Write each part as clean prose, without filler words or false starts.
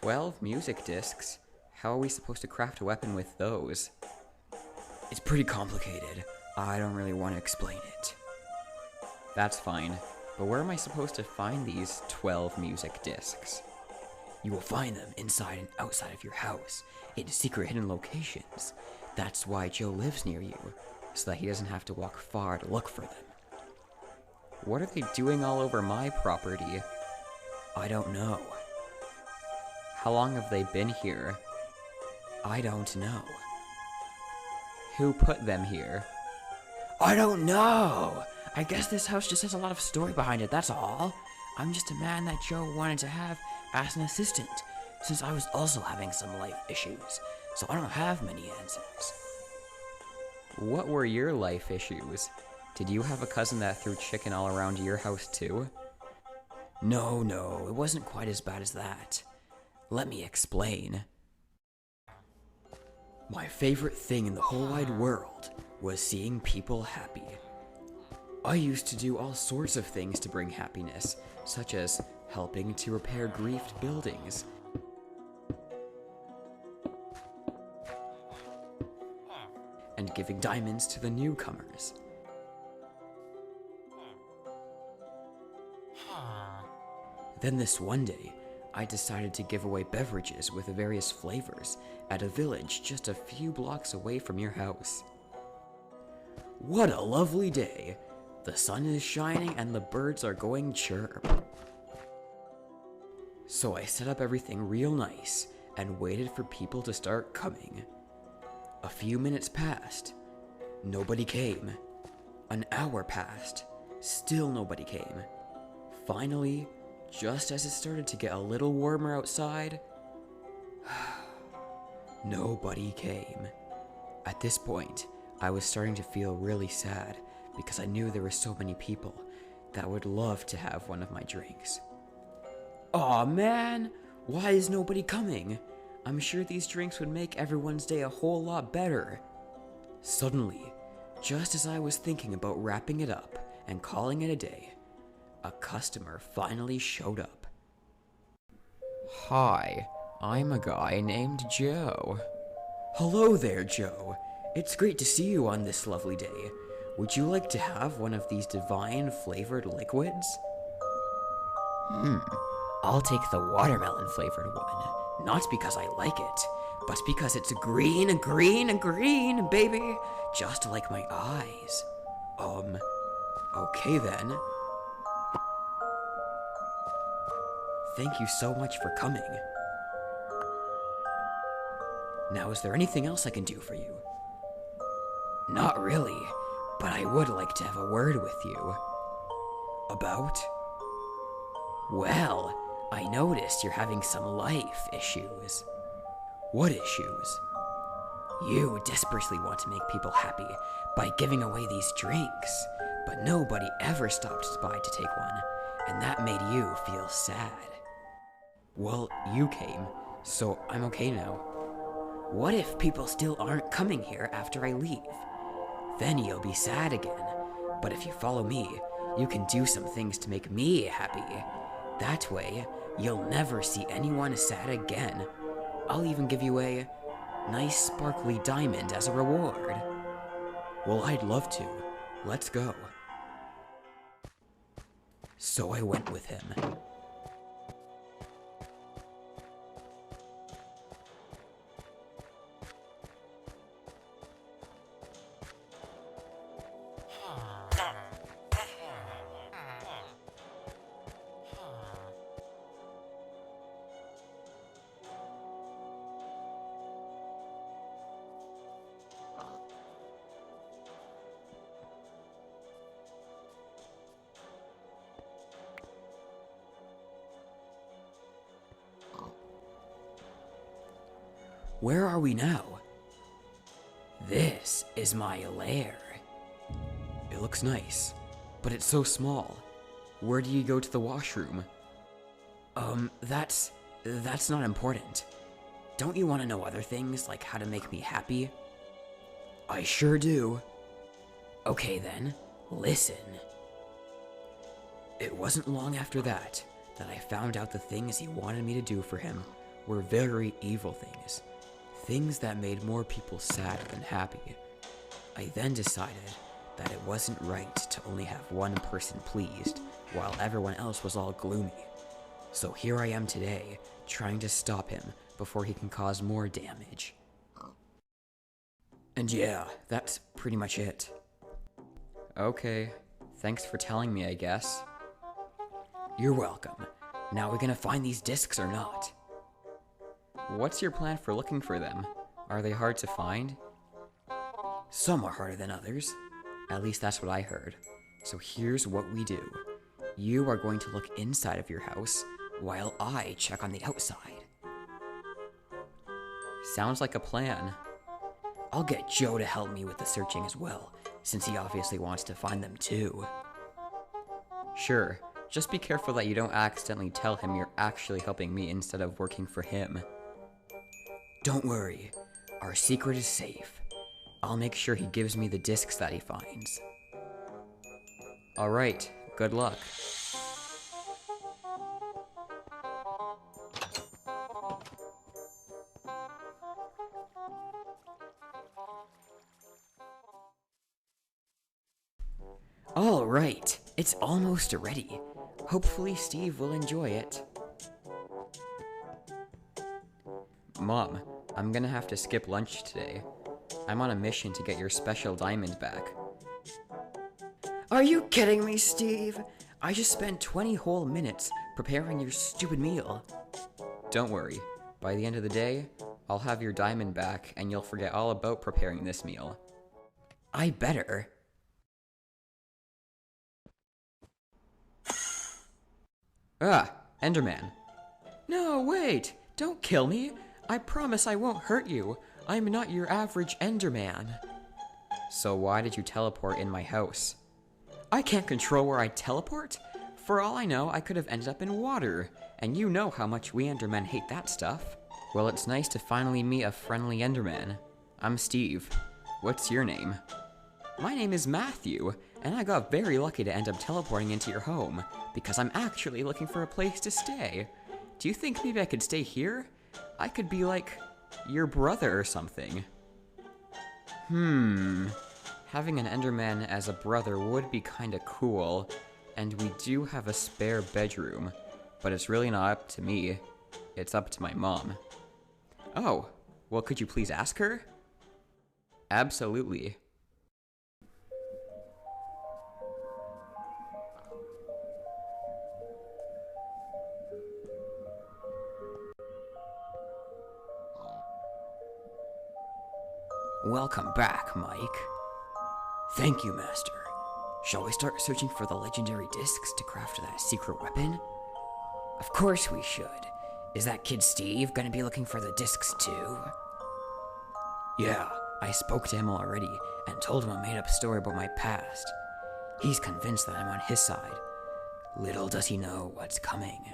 12 music discs? How are we supposed to craft a weapon with those? It's pretty complicated. I don't really want to explain it. That's fine, but where am I supposed to find these 12 music discs? You will find them inside and outside of your house, in secret hidden locations. That's why Joe lives near you, so that he doesn't have to walk far to look for them. What are they doing all over my property? I don't know. How long have they been here? I don't know. Who put them here? I don't know! I guess this house just has a lot of story behind it, that's all. I'm just a man that Joe wanted to have as an assistant, since I was also having some life issues, so I don't have many answers. What were your life issues? Did you have a cousin that threw chicken all around your house too? No, it wasn't quite as bad as that. Let me explain. My favorite thing in the whole wide world was seeing people happy. I used to do all sorts of things to bring happiness, such as helping to repair griefed buildings, and giving diamonds to the newcomers. Then this one day, I decided to give away beverages with various flavors at a village just a few blocks away from your house. What a lovely day! The sun is shining and the birds are going chirp. So I set up everything real nice and waited for people to start coming. A few minutes passed. Nobody came. An hour passed. Still nobody came. Finally, just as it started to get a little warmer outside, nobody came. At this point, I was starting to feel really sad because I knew there were so many people that would love to have one of my drinks. Aw man, why is nobody coming? I'm sure these drinks would make everyone's day a whole lot better. Suddenly, just as I was thinking about wrapping it up and calling it a day, a customer finally showed up. Hi, I'm a guy named Joe. Hello there, Joe. It's great to see you on this lovely day. Would you like to have one of these divine flavored liquids? I'll take the watermelon flavored one. Not because I like it, but because it's green, baby. Just like my eyes. Okay then. Thank you so much for coming. Now, is there anything else I can do for you? Not really, but I would like to have a word with you. About? Well, I noticed you're having some life issues. What issues? You desperately want to make people happy by giving away these drinks, but nobody ever stopped by to take one, and that made you feel sad. Well, you came, so I'm okay now. What if people still aren't coming here after I leave? Then you'll be sad again, but if you follow me, you can do some things to make me happy. That way, you'll never see anyone sad again. I'll even give you a nice sparkly diamond as a reward. Well, I'd love to. Let's go. So I went with him. Where are we now? This is my lair. It looks nice, but it's so small. Where do you go to the washroom? That's not important. Don't you want to know other things, like how to make me happy? I sure do. Okay then, listen. It wasn't long after that I found out the things he wanted me to do for him were very evil things. Things that made more people sad than happy. I then decided that it wasn't right to only have one person pleased, while everyone else was all gloomy. So here I am today, trying to stop him before he can cause more damage. And yeah, that's pretty much it. Okay, thanks for telling me, I guess. You're welcome. Now we're gonna find these discs or not? What's your plan for looking for them? Are they hard to find? Some are harder than others. At least that's what I heard. So here's what we do. You are going to look inside of your house, while I check on the outside. Sounds like a plan. I'll get Joe to help me with the searching as well, since he obviously wants to find them too. Sure, just be careful that you don't accidentally tell him you're actually helping me instead of working for him. Don't worry, our secret is safe. I'll make sure he gives me the discs that he finds. Alright, good luck. Alright, it's almost ready. Hopefully Steve will enjoy it. Mom, I'm gonna have to skip lunch today. I'm on a mission to get your special diamond back. Are you kidding me, Steve? I just spent 20 whole minutes preparing your stupid meal. Don't worry. By the end of the day, I'll have your diamond back and you'll forget all about preparing this meal. I better. Ah, Enderman. No, wait! Don't kill me! I promise I won't hurt you. I'm not your average Enderman. So why did you teleport in my house? I can't control where I teleport. For all I know, I could have ended up in water. And you know how much we Endermen hate that stuff. Well, it's nice to finally meet a friendly Enderman. I'm Steve. What's your name? My name is Matthew, and I got very lucky to end up teleporting into your home, because I'm actually looking for a place to stay. Do you think maybe I could stay here? I could be like your brother or something. Having an Enderman as a brother would be kinda cool, and we do have a spare bedroom, but it's really not up to me. It's up to my mom. Oh, well, could you please ask her? Absolutely. Welcome back, Mike. Thank you, Master. Shall we start searching for the legendary discs to craft that secret weapon? Of course we should. Is that kid Steve gonna be looking for the discs too? Yeah, I spoke to him already and told him a made-up story about my past. He's convinced that I'm on his side. Little does he know what's coming.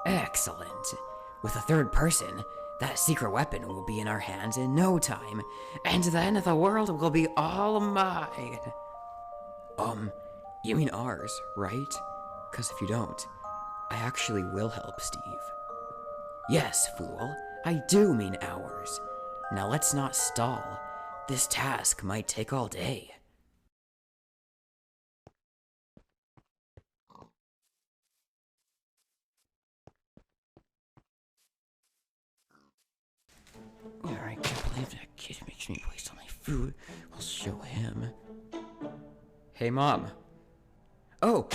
Excellent. With a third person, that secret weapon will be in our hands in no time, and then the world will be all mine. You mean ours, right? 'Cause if you don't, I actually will help Steve. Yes, fool, I do mean ours. Now let's not stall. This task might take all day. I can't believe that kid makes me waste all my food. I'll show him. Hey, Mom. Oh,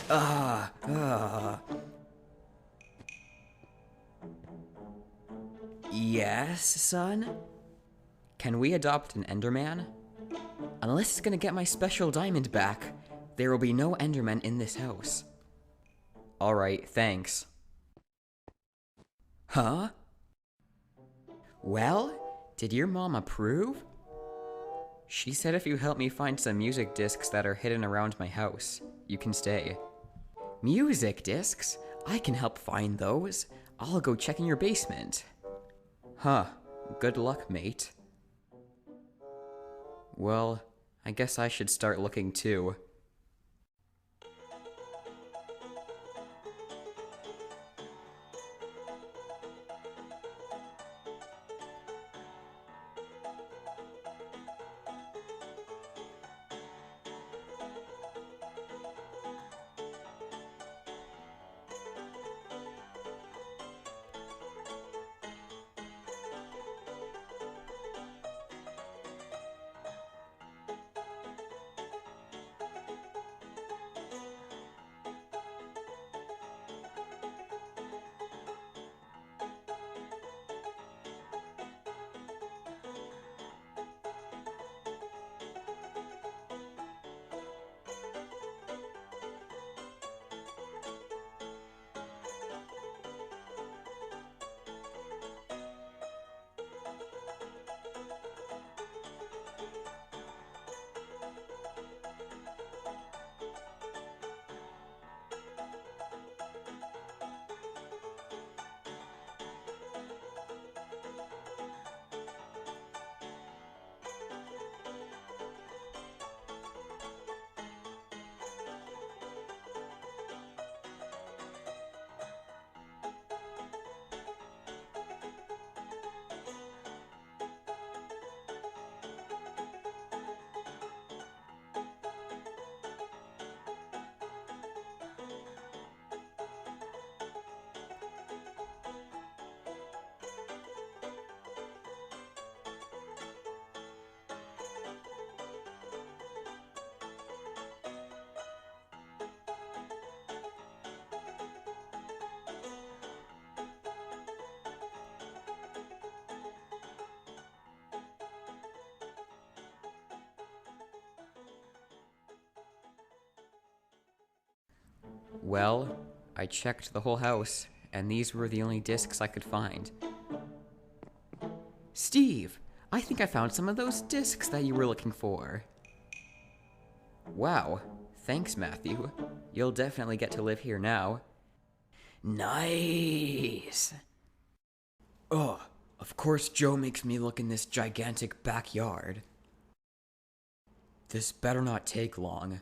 Yes, son? Can we adopt an Enderman? Unless it's gonna get my special diamond back, there will be no Endermen in this house. Alright, thanks. Huh? Well, did your mom approve? She said if you help me find some music discs that are hidden around my house, you can stay. Music discs? I can help find those. I'll go check in your basement. Huh. Good luck, mate. Well, I guess I should start looking too. Well, I checked the whole house, and these were the only discs I could find. Steve, I think I found some of those discs that you were looking for. Wow, thanks, Matthew. You'll definitely get to live here now. Nice! Ugh, of course Joe makes me look in this gigantic backyard. This better not take long.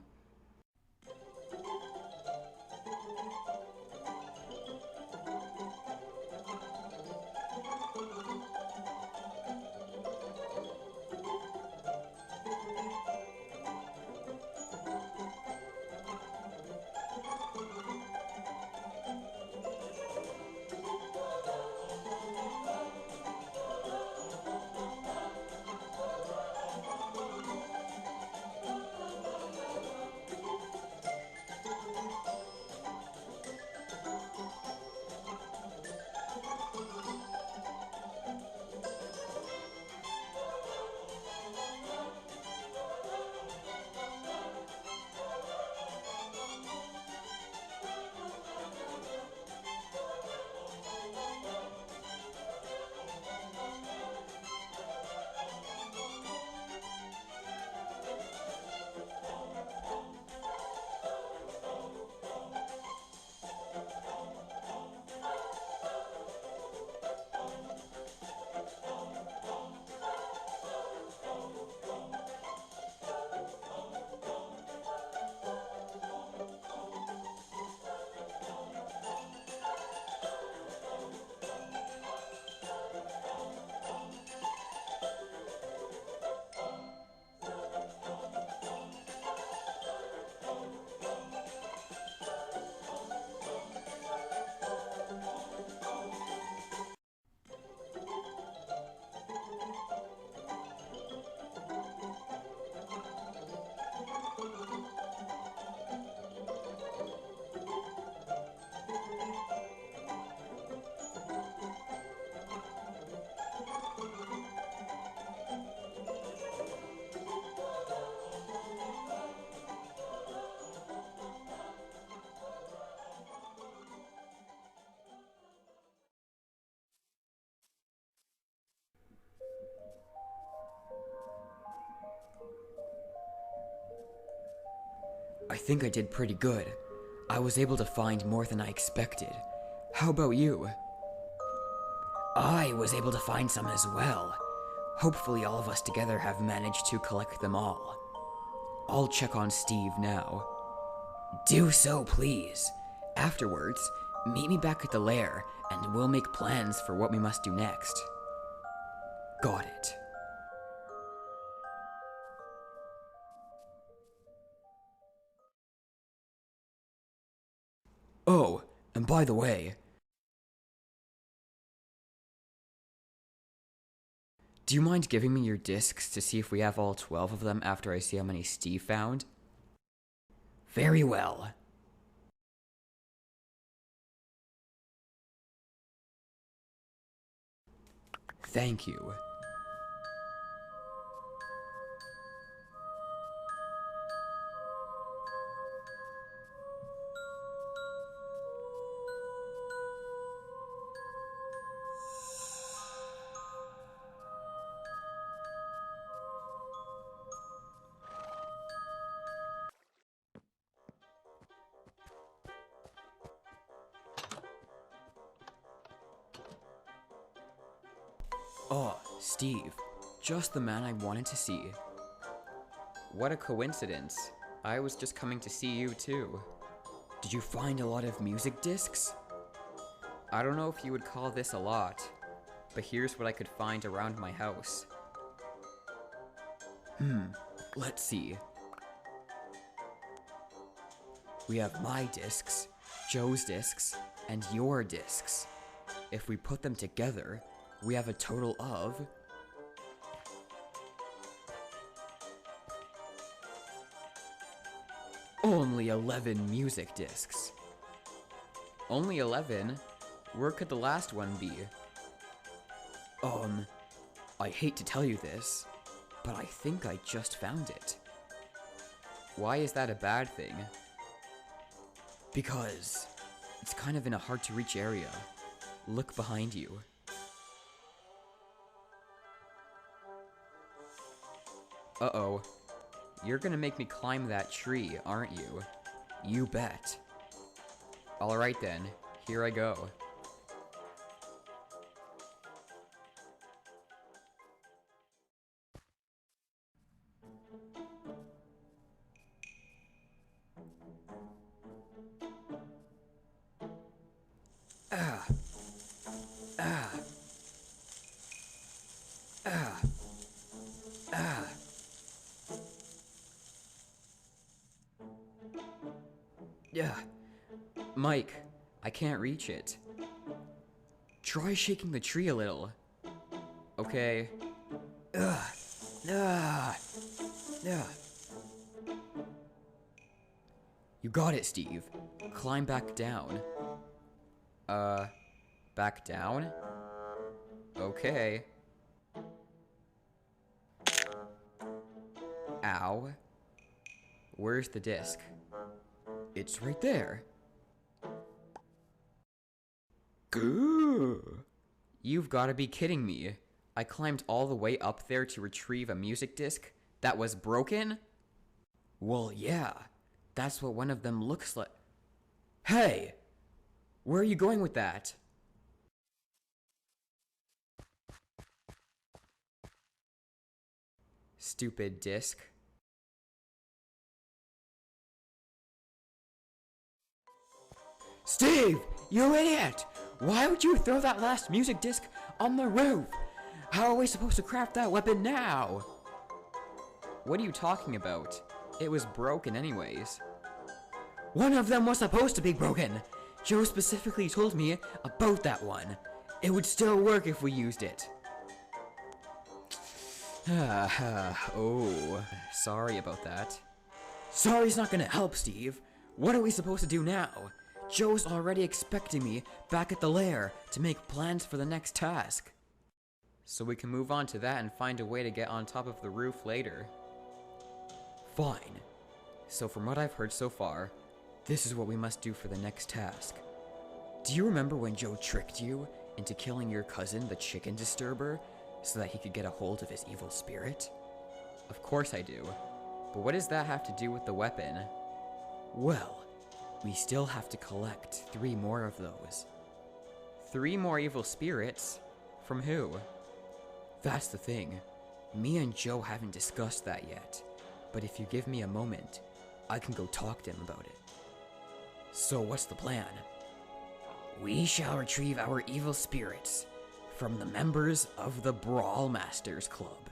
I think I did pretty good. I was able to find more than I expected. How about you? I was able to find some as well. Hopefully all of us together have managed to collect them all. I'll check on Steve now. Do so, please. Afterwards, meet me back at the lair, and we'll make plans for what we must do next. Got it. Oh, and by the way, do you mind giving me your discs to see if we have all 12 of them after I see how many Steve found? Very well. Thank you. Oh, Steve. Just the man I wanted to see. What a coincidence. I was just coming to see you too. Did you find a lot of music discs? I don't know if you would call this a lot, but here's what I could find around my house. Let's see. We have my discs, Joe's discs, and your discs. If we put them together, we have a total of only 11 music discs. Only 11? Where could the last one be? I hate to tell you this, but I think I just found it. Why is that a bad thing? Because it's kind of in a hard-to-reach area. Look behind you. Uh-oh. You're gonna make me climb that tree, aren't you? You bet. Alright then, here I go. Ah. Ah. Ah. Ah. Yeah. Mike, I can't reach it. Try shaking the tree a little. Okay. Ugh. Ah. Yeah. You got it, Steve. Climb back down. Back down? Okay. Ow. Where's the disc? It's right there. Goo. You've gotta be kidding me. I climbed all the way up there to retrieve a music disc that was broken? Well, yeah. That's what one of them looks like. Hey! Where are you going with that? Stupid disc. Steve! You idiot! Why would you throw that last music disc on the roof? How are we supposed to craft that weapon now? What are you talking about? It was broken anyways. One of them was supposed to be broken! Joe specifically told me about that one. It would still work if we used it. Oh, sorry about that. Sorry's not gonna help, Steve. What are we supposed to do now? Joe's already expecting me back at the lair to make plans for the next task. So we can move on to that and find a way to get on top of the roof later. Fine. So from what I've heard so far, this is what we must do for the next task. Do you remember when Joe tricked you into killing your cousin, the chicken disturber, so that he could get a hold of his evil spirit? Of course I do. But what does that have to do with the weapon? Well, we still have to collect 3 more of those. 3 more evil spirits? From who? That's the thing. Me and Joe haven't discussed that yet. But if you give me a moment, I can go talk to him about it. So what's the plan? We shall retrieve our evil spirits from the members of the Brawl Masters Club